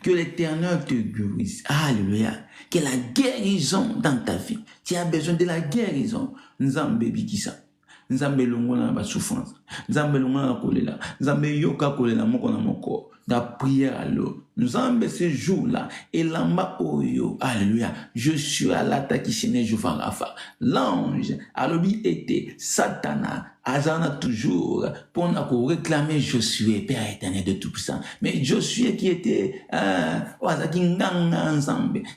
que l'Éternel te guérisse. Alléluia. Que la guérison dans ta vie. Tu as besoin de la guérison. Nzambe bikisa. Nzambe longo na ba souffrance. Nzambe longo na kolela. Nzambe yoka kolela moko na moko. Da prière à l'eau. Nous avons ce jour-là. Et l'amba oyo. Alléluia. Je suis à l'attaque qui je Rafa. L'ange, alobi était Satana. Azana toujours pour nous réclamer Josué, Père éternel de tout-puissant. Mais Josué qui était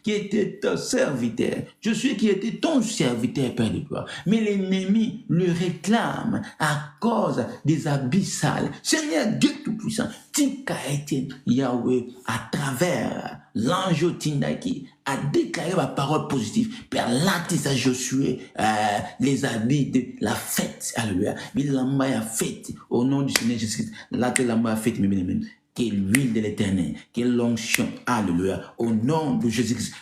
qui était ton serviteur. Josué qui était ton serviteur, Père de gloire. Mais l'ennemi le réclame à cause des abyssales. Seigneur Dieu tout-puissant, Tika été Yahweh à travers l'ange Tindaki a déclaré ma parole positive. Père, l'attise à Josué les habits de la fête. Alléluia. Il l'a fête au nom du Seigneur Jésus-Christ. Là, que l'a fête, que l'huile de l'éternel, que l'onction, alléluia, au nom de Jésus-Christ.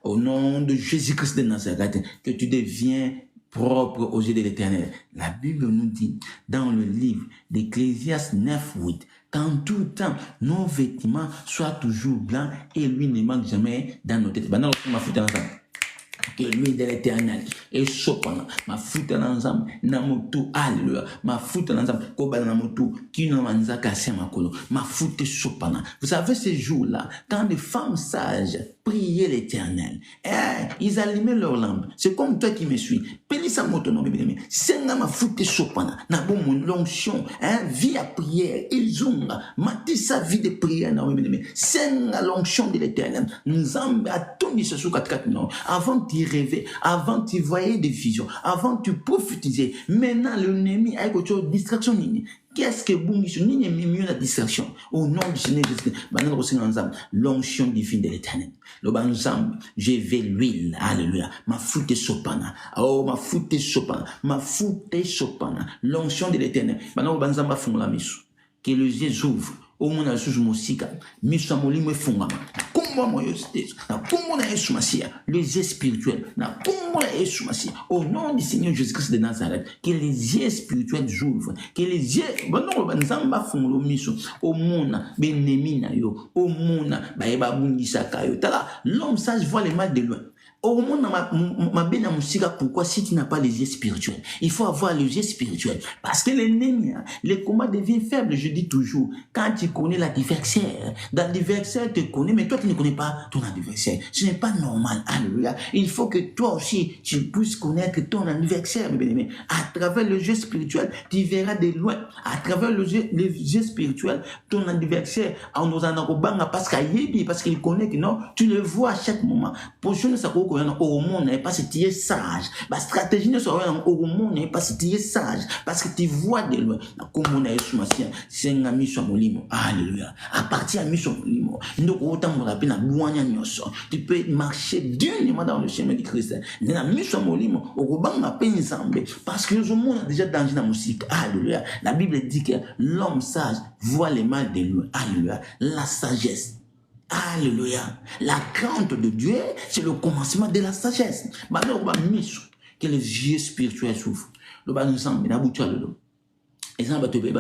Au nom de Jésus-Christ de Nazareth, que tu deviens propre aux yeux de l'éternel. La Bible nous dit dans le livre d'Ecclésiaste 9:8, qu'en tout temps, nos vêtements soient toujours blancs et lui ne manque jamais dans nos têtes. Que l'huile de l'éternel est sopana ma futa nanzam namutu alléluia ma futa nanzam koba namutu kino manzaka semakolo ma futa sopana. Vous savez ces jours-là quand les femmes sages priaient l'éternel, ils allumaient leur lampe. C'est comme toi qui me suis. Pelisa motono bébé. Senga ma futa sopana na bon mon l'onction vie à prière ils ont matissa vie de prière na bébé. Senga l'onction de l'éternel. Nzambe a toni ce sous 4 non avant tu rêvais, avant tu voyais des visions, avant tu prophétisais. Maintenant l'ennemi a quelque chose distraction. Qu'est-ce que bon ni mieux la distraction au nom du Seigneur Jésus. L'onction divine de l'éternel. Le banzam, je vais l'huile, alléluia. Ma foute sopana. Oh, ma foute sopana. Ma foute sopana. L'onction de l'éternel. Maintenant, le banzam va fondre la mission. Que les yeux ouvrent. Au monde à sous musika. Mission moli me fondra. Comment moi comment na Yesu Masia, les yeux spirituels. Na comment na Yesu Masia. Au nom du Seigneur Jésus-Christ de Nazareth, que les yeux spirituels s'ouvrent. Que les yeux, bon non, banzamba fondre mission. Au monde, benemi na yo. Au monde, ba eba bungisa kayo. Tala, l'homme sage voit le mal de loin. Au monde, ma belle musique, pourquoi si tu n'as pas les yeux spirituels? Il faut avoir les yeux spirituels. Parce que l'ennemi, les combats deviennent faibles, je dis toujours. Quand tu connais l'adversaire, l'adversaire te connaît, mais toi tu ne connais pas ton adversaire. Ce n'est pas normal. Alléluia. Il faut que toi aussi, tu puisses connaître ton adversaire, mes bien-aimés. À travers le jeu spirituel, tu verras de loin. À travers le jeu spirituel, ton adversaire, parce qu'il connaît que non, tu le vois à chaque moment. Pour je ne sais pas biloko yana hormone n'est pas si tu es sage. La stratégie ne soit pas hormone n'est pas si tu es sage parce que tu vois de loin. Na kombo na Yesu Masia, c'est nga miso molimo. Alléluia. À partir de miso molimo, ndoko otambola pe na bwanya nyoso. Tu peux marcher dignement dans le chemin du Christ. Na miso molimo, okobanga pe nzambe parce que nous monde déjà danger na musique. Alléluia. La Bible dit que l'homme sage voit les mal de loin. Alléluia. La sagesse. Alléluia. La crainte de Dieu, c'est le commencement de la sagesse. Que les yeux spirituels souffrent. Le bas nous semble, la bouche à l'eau. Et ça va te faire,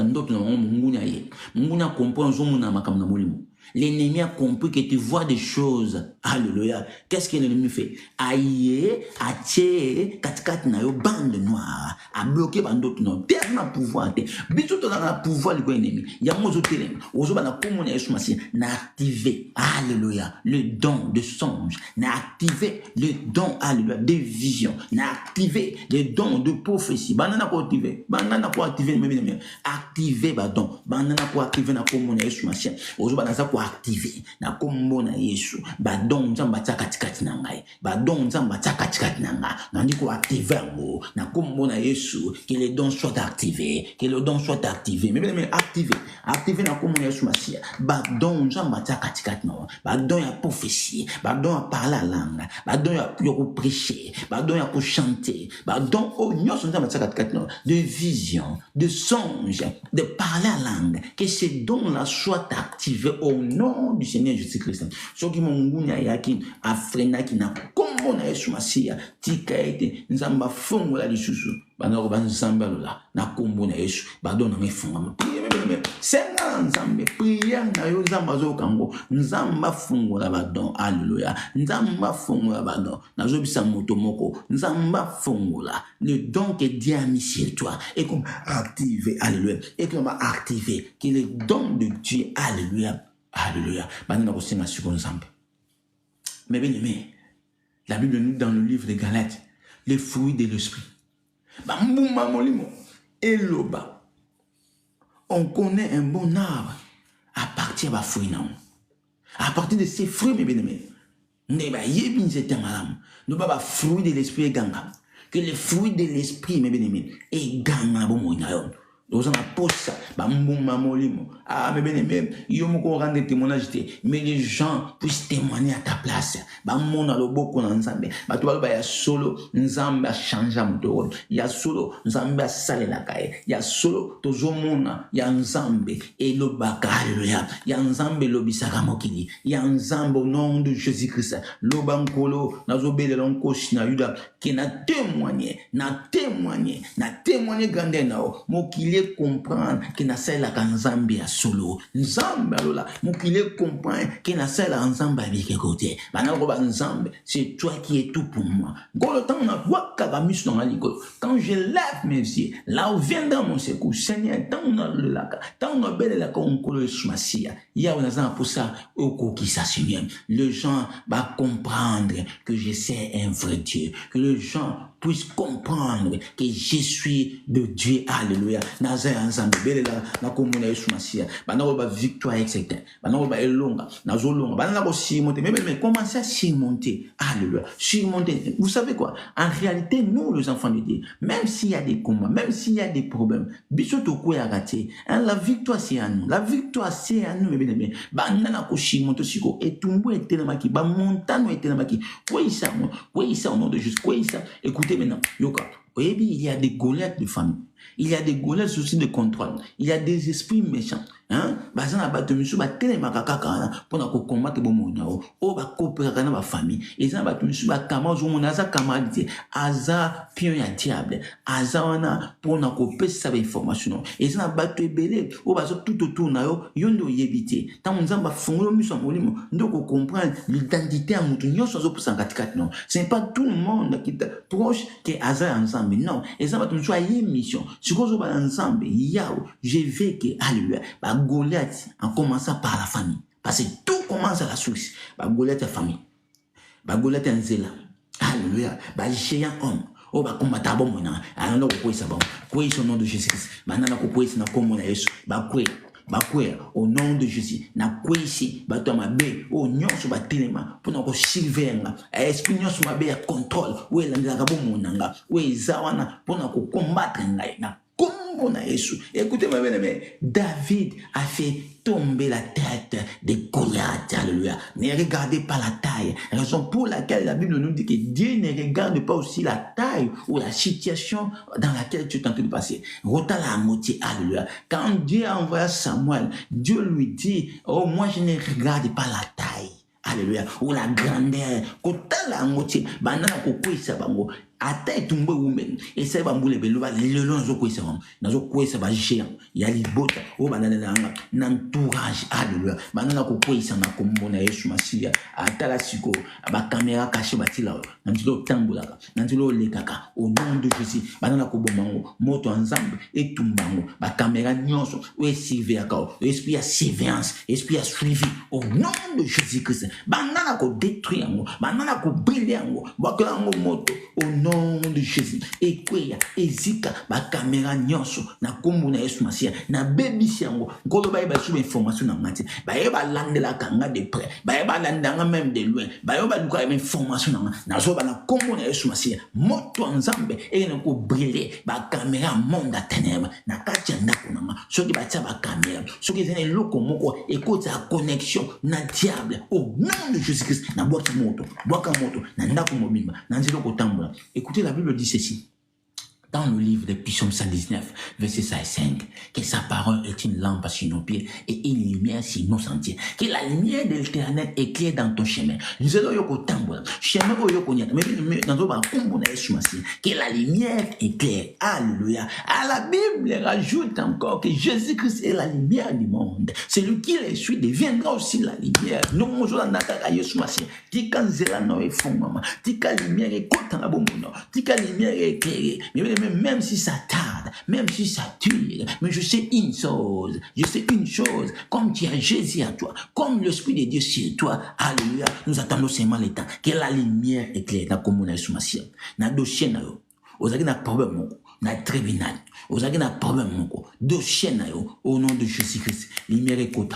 l'ennemi a compris que tu vois des choses. Alléluia. Qu'est-ce que l'ennemi fait? Aïe, aïe, kat na yo bande noire, a bloqué bande non. Dernier pouvoir. Biso to na pouvoir le ennemi. Ya mozo telem. Ozo ba na komo na Yesu Masiya na activer. Alléluia. Le don de songe, na activer le don alléluia de vision, na activer le don de prophétie. Banana ko activer. Banana ko activer même activer ba don. Banana ko activer na komo na Yesu Masiya. Ozo ba na za ko activer na kombo na Yesu. Ba don nzamba tsaka tikati na ngai. Ba don nzamba tsaka tikati na ngai. Nandi ko activer ngo na kombo na Yesu, que les dons soient activés, que le don soit activé. Mais activer, activer na kombo na Yesu Masiya. Ba don nzamba tsaka tikati na. Ba don ya prophétie, ba don ya parler la langue, ba don ya prêcher, ba don ya chanter, ba don o nyoso nzamba tsaka tikati na de vision, de songe, de parler la langue. Que ces dons-là soient activés au nom du Seigneur Jésus-Christ. Ce qui m'ongunya yaki afrena ki na kombo na Yesu Masiya tika ete nzamba fongo la lisusu banako banzamba lola na kombo na Yesu badona ngefunga senga nzambe prière na yo nzamba zo kango nzamba fongo la badon. Alléluia. Nzamba fongo la badon na zo bisa moto moko nzamba fongo la le don que Dieu a mis sur toi et comme activer. Alléluia. Et comme activer que le don de Dieu. Alléluia. Alléluia. Mais bien aimé, la Bible nous dit dans le livre de Galates, les fruits de l'esprit. On connaît un bon arbre à partir de fruits. À partir de ces fruits, mes bien-aimés, nous ne pas fruits de l'esprit et ganga. Que les fruits de l'esprit, mes bien-aimés, et ganga bon Nous avons posé ça. Ah, mais bien aimé, yo moko rendre témoignage, mais les gens puissent témoigner à ta place. Ba mona lo boko na nzambe. Ba to ba ya solo nzambe a changer moto. Ya solo nzambe a sale la kae. Ya solo tozo mona ya nzambe et le bakaleluya. Ya nzambe lo bisaka mokili. Ya nzambe au nom de Jésus-Christ. Lo bankolo nazo bele lonko na yuda qui na témoigner grandeur nao. Mokili comprendre que na sala ka nzambe ya solo nzambe alola mokile comprend que na sala nzambe avec côté bana ko ba nzambe c'est toi qui es tout pour moi golo tant na waka misu na liko quand je lève mes yeux là où viendra mon secours Seigneur tant na le laka tant na belle la konkolo Masiya ya on a pour ça au qui ça Seigneur les gens va comprendre que je sais un vrai Dieu que les gens puissent comprendre que je suis de Dieu. Alléluia. Naza ensemble belle la commune Yesu Masiya. Bana ba victoire etc. Bana ba elonga, nazo longa. Bana ko surmonter. Mais commencez à surmonter. Alléluia. Surmonter. Vous savez quoi? En réalité, nous les enfants de Dieu, même s'il y a des combats, même s'il y a des problèmes, bisoto ko ya raté. La victoire c'est à nous. La victoire c'est à nous mes bien-aimés. Bana ko surmonter siko etumbu etelemaki, ba montano etelemaki. Quoi ça au nom de Jésus. Quoi ça? Écoutez maintenant, yoka. Il y a des Goliaths de famille. Il y a des Goliaths aussi de contrôle. Il y a des esprits méchants. Hein? Bazan a battu monsieur ba telema kakaka pour na ko combattre bo monya o ba coopérer na ba famille. Et ça battu monsieur ba kama zo mona za camarade aza pion ya diable. Aza wana pour na ko pesa ba information. Et ça battu belé o ba zo tout autour na yo yondo yebité. Tant nzamba fungolo miso molimo ndoko comprendre l'identité à mutu nyoso zo pour 144 non. Ce n'est pas tout le monde qui est proche que aza ensemble non. Et ça battu monsieur a mission. Si vous ba ensemble yao je veux que alléluia ba Goliath en commençant par la famille. Parce que tout commence à la source. Bah Goliath est famille. Bah Goliath est zéla. Alléluia. Bah géant homme. Oh bah combattre bon mona. Alors quoi ça bon. Quoi son nom de Jésus-Christ. Maintenant quoi c'est na comme na Yesu. Bah quoi bakwea au nom de Jésus na kwesi bato mabe o nyonso batelema pona ko silvenga esprit nyonso mabe ya contrôle o elandela bo monanga o ezawana pona ko combattre ngai na kombo na Yesu. Écoutez ma bien-aimée, David a fait tomber la tête de Goliath. Alléluia. Ne regardez pas la taille. Raison pour laquelle la Bible nous dit que Dieu ne regarde pas aussi la taille ou la situation dans laquelle tu es en train de passer. Rota la moitié. Alléluia. Quand Dieu a envoyé Samuel, Dieu lui dit, oh, moi je ne regarde pas la taille. Alléluia. Ou la grandeur. Kota la moitié. Banana koko isa bango. Ata etumbo women et ça va mouler beloba le lonzo ko isa nazo ko isa ba géant ya libota o banana nanga n'entourage. Alléluia. Banana ko isa na kombo na Yesu Masiya ata la siko ba caméra caché batila nantilo tambola nantilo lekaka au nom de Jésus. Banana ko bomango moto ensemble et tumbango ba caméra nyonso o esive akao esprit ya surveillance esprit ya suivi au nom de Jésus Christ. Banana ko détruire ngo banana ko briller ngo bakela ngo moto au nom de Jésus. Ekweya ezika ba caméra nyonso na kombo na Yesu Masiya na baby siango ngolo ba ba sube information na ngati ba ba landela kanga de près ba ba landanga même de loin ba ba luka information na zo ba na kombo na Yesu Masiya moto nzambe e na ko briller ba caméra monde à ténèbres na kati ndako na soki ba tia ba caméra soki zene loko moko écoute la connexion na diable au nom de Jésus Christ na boka moto na ndako mobimba na nzilo ko tambola. Écoutez, la Bible dit ceci. Dans le livre de Psaume 119, verset 5, que sa parole est une lampe sur nos pieds et une lumière sur nos sentiers. Que la lumière de l'Éternel éclaire dans ton chemin. Que la lumière éclaire. Alléluia. À la Bible rajoute encore que Jésus-Christ est la lumière du monde. Celui qui les suit deviendra aussi la lumière. Nous, tika lumière est contre la bombe, tika lumière est éclairée. Mais même si ça tarde, même si ça tue, mais je sais une chose, comme tu as Jésus à toi, comme l'Esprit de Dieu sur toi, alléluia, nous attendons seulement le temps, que la lumière éclaire dans comme on a sous ma ciel, na dossier na yo, ozaki na problème moko, na tribunal, ozaki na problème moko, dossier na yo, au nom de Jésus-Christ, lumière écoute.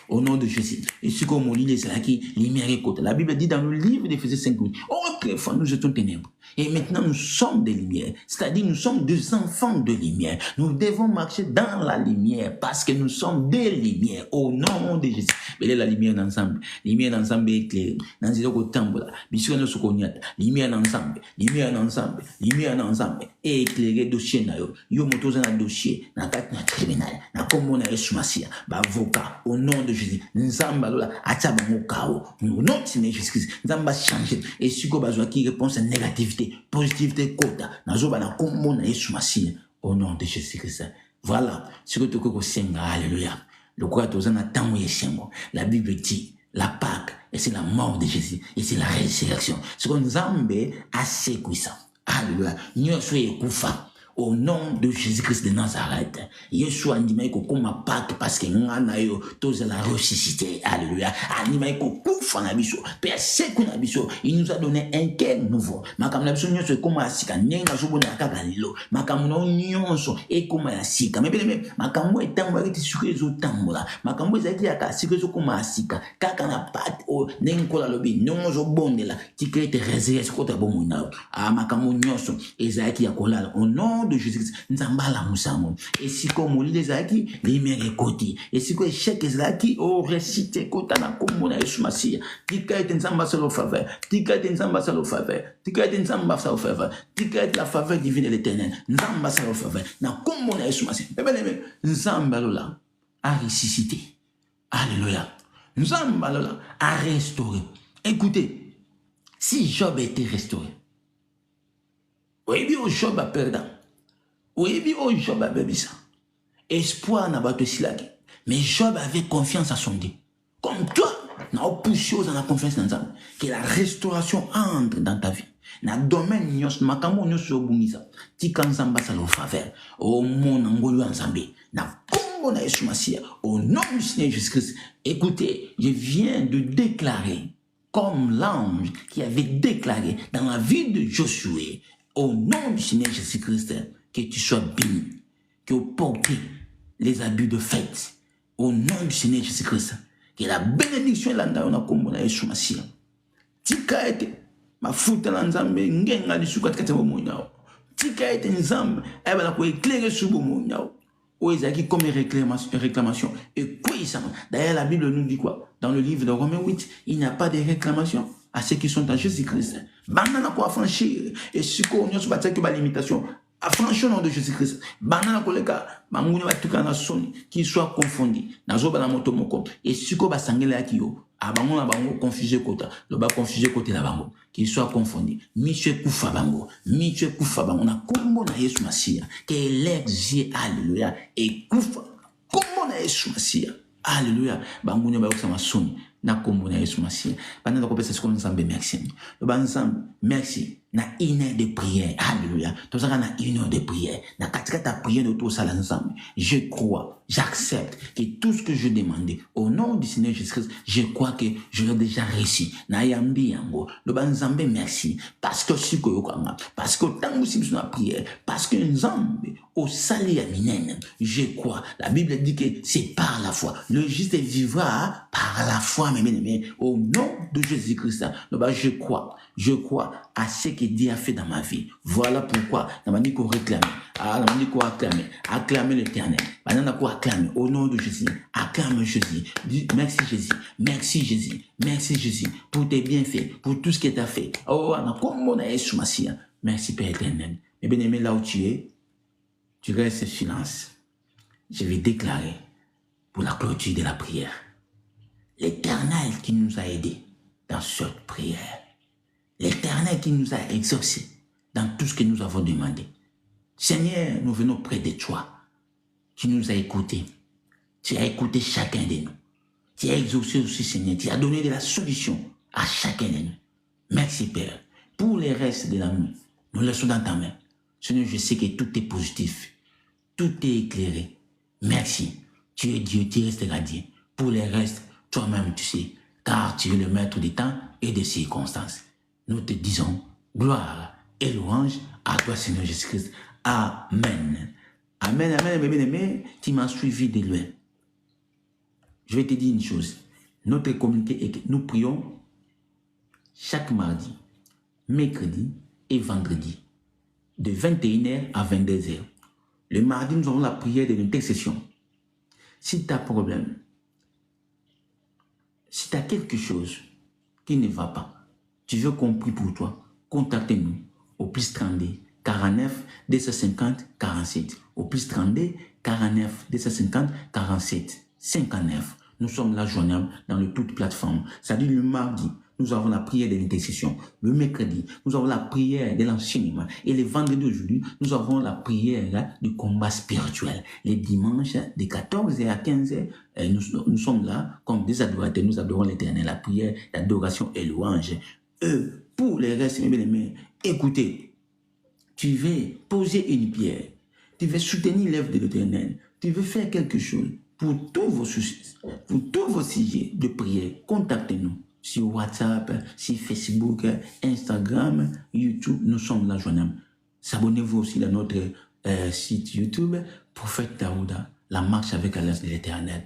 Au nom de Jésus. Et ce qu'on lit les qui lumière écoute. La Bible dit dans le livre d'Éphésiens 5, autrefois nous étions ténèbres. Et maintenant nous sommes des lumières. C'est-à-dire nous sommes des enfants de lumière. Nous devons marcher dans la lumière parce que nous sommes des lumières. Au nom de Jésus. Mais la lumière d'ensemble. Lumière d'ensemble éclairée. Dans ce temple là. Bisous nous sukonyat. Lumière d'ensemble. Lumière d'ensemble. Lumière d'ensemble. Éclairé dossier na yo. Yo moto na dossier. Na kat na tribunal. Na komo na Yesu Masiya. Ba avocat. Au nom de Jésus. Nzamba lola ataba mokao. Au nom de Jésus-Christ. Nzamba changer. Et si ko bazwa qui réponse à négativité, positivité kota. Na zo ba na komo na Yesu Masiya. Au nom de Jésus-Christ. Voilà. Ce que tu ko senga. Alléluia. Le quoi tozana tango yesengo. La Bible dit la Pâque et c'est la mort de Jésus et c'est la résurrection. Ce que Nzambe a séquissa. Alléluia. Nyoso yekufa. Au nom de Jésus-Christ de Nazareth. Yeshua andima yeko koma Pâque parce que ngana yo toza la ressuscité. Alléluia. Anima yeko kufa na biso. Père seku na biso. Il nous a donné un cœur nouveau. Makam na biso nyonso ekoma asika. Nyenga zobona kaka lilo. Makam na nyonso ekoma asika. Mais makam etambo akiti suke zo tambola. Makam ezaki aka sike zo koma asika. Kaka na Pâque o nengola lobi nyonso bondela. Tikete résurrection kota bomuna. Ah makam nyonso ezaki yakolala. Au nom de Jésus-Christ, nzambala musamo. Et si comme on les a qui, lumière écoute. Et si que échec est là qui au récité kota na comme on a Yesu Masiya. Tika est nzamba solo faveur. Tika est nzamba solo faveur. Tika est nzamba solo faveur. Tika est la faveur divine de l'Éternel. Nzamba solo faveur. Na comme on a Yesu Masiya. Bébé, nzamba lola a ressuscité. Alléluia. Nzamba lola a restauré. Écoutez, si Job était restauré, oui, bien, Job a perdu. Oui, bien, Job a perdu ça. Espoir n'a pas de silaki. Mais Job avait confiance à son Dieu. Comme toi, n'a aucune chose en la confiance dans ça. Que la restauration entre dans ta vie. Na domaine nyos makamo nyos obumisa. Tika nzamba sa lo faveur. O mon angolo nzambe. Na kombo na Yesu Masiya. Au nom du Seigneur Jésus-Christ. Écoutez, je viens de déclarer comme l'ange qui avait déclaré dans la vie de Josué. Au nom du Seigneur Jésus-Christ, que tu sois béni, que tu portes les abus de fête, Au nom du Seigneur Jésus-Christ. Que la bénédiction landa on a comme on a Yesu Masia. Tika ete mafuta la nzambe ngenga lisuka katika bomo nyao. Tika ete nzambe eba ko éclairer sur bomo nyao. Oezaki comme réclamation. Et quoi ça? D'ailleurs la Bible nous dit quoi? Dans le livre de Romains 8, il n'y a pas de réclamation à ceux qui sont en Jésus-Christ. Banana quoi franchir et ce qu'on a sur que la limitation. Affranchis au nom de Jésus-Christ. Banana koleka, bangouni va tuka na soni, qui soit confondu. Nazo bana moto moko. Et siko ba sangela akiyo. Abango na bango confusé kota. Le ba confusé côté la bango. Qui soit confondu. Michwe kufa bango. Michwe kufa bango. Na kombo na Yesu Masia. Que l'exie, alléluia. Et kufa. Kombo na Yesu Masia. Alléluia. Bangouni ba yoksama soni. Na kombo na Yesu Masia. Banana kopesa siko nzambe merci. Le ba nzambe merci. Na une heure de prière, alléluia. Tout ça, na une heure de prière. Na ta prière de tout ça ensemble. Je crois, j'accepte que tout ce que je demandais au nom du Seigneur Jésus-Christ, je crois que je l'ai déjà réussi. Na yambi yango. Le banzambe merci. Parce que si parce que tant que si na prière, parce que nzambe au sali ya minene, je crois. La Bible dit que c'est par la foi. Le juste vivra par la foi, mes bien-aimés. Au nom de Jésus-Christ, je crois à ce que Dieu a fait dans ma vie. Voilà pourquoi on m'a dit qu'on réclame. On m'a dit qu'on acclame. Acclamer l'Éternel. On a quoi acclamer au nom de Jésus. Acclame Jésus. Merci Jésus. Merci Jésus. Merci Jésus pour tes bienfaits, pour tout ce que tu as fait. Oh, on a comme on a Yesu Masia. Merci Père éternel. Mais bien aimé, là où tu es, tu restes silence. Je vais déclarer pour la clôture de la prière. L'Éternel qui nous a aidés dans cette prière. L'Éternel qui nous a exaucés dans tout ce que nous avons demandé. Seigneur, nous venons près de toi. Tu nous as écoutés. Tu as écouté chacun de nous. Tu as exaucé aussi, Seigneur. Tu as donné de la solution à chacun de nous. Merci, Père. Pour les restes de la nuit, nous laissons dans ta main. Seigneur, je sais que tout est positif. Tout est éclairé. Merci. Tu es Dieu, tu resteras Dieu. Pour les restes, toi-même, tu sais, car tu es le maître des temps et des circonstances. Nous te disons gloire et louange à toi, Seigneur Jésus-Christ. Amen. Amen, amen, mes bien-aimés, tu m'as suivi de loin. Je vais te dire une chose. Notre communauté est que nous prions chaque mardi, mercredi et vendredi, de 21h à 22h. Le mardi, nous avons la prière de l'intercession. Si tu as problème, si tu as quelque chose qui ne va pas, tu veux qu'on prie pour toi, contactez-nous au plus 32 49 250 47. Au plus 32 49 250 47 59. Nous sommes là joignables dans le toute plateforme. C'est-à-dire le mardi, nous avons la prière de l'intercession. Le mercredi, nous avons la prière de l'enseignement. Et le vendredi aujourd'hui, nous avons la prière du combat spirituel. Les dimanches, de 14h à 15h, nous sommes là comme des adorateurs. Nous adorons l'Éternel. La prière d'adoration et louange. Pour les restes, mes bien-aimés, écoutez, tu veux poser une pierre, tu veux soutenir l'œuvre de l'Éternel, tu veux faire quelque chose pour tous vos soucis, pour tous vos sujets de prière, contactez-nous sur WhatsApp, sur Facebook, Instagram, YouTube, nous sommes là joignables. Abonnez-vous aussi à notre site YouTube, Prophète Daouda, la marche avec l'Alliance de l'Éternel.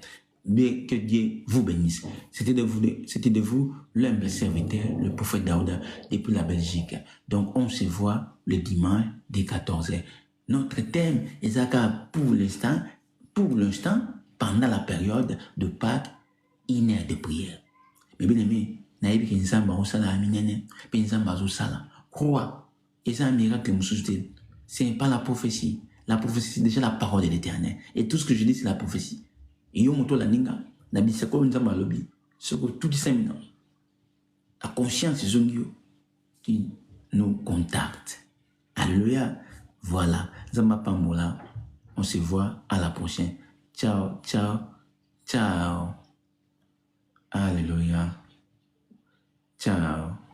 Mais que Dieu vous bénisse. C'était de vous l'humble serviteur, le prophète Daouda, depuis la Belgique. Donc, on se voit le dimanche dès 14h. Notre thème est pour l'instant, pendant la période de Pâques, une heure de prière. Mais bien aimé, naïbi ki nzamba osala aminene, pe nzamba azosala. Crois, et c'est un miracle que c'est pas la prophétie. La prophétie, c'est déjà la parole de l'Éternel. Et tout ce que je dis, c'est la prophétie. Et yo moto la ninga, na bisako nzamba lobi, ce que tout dit 5 minutes. La conscience de Zongyo qui nous contacte. Alléluia. Voilà. Zamba Pamola. On se voit à la prochaine. Ciao, ciao, ciao. Alléluia. Ciao.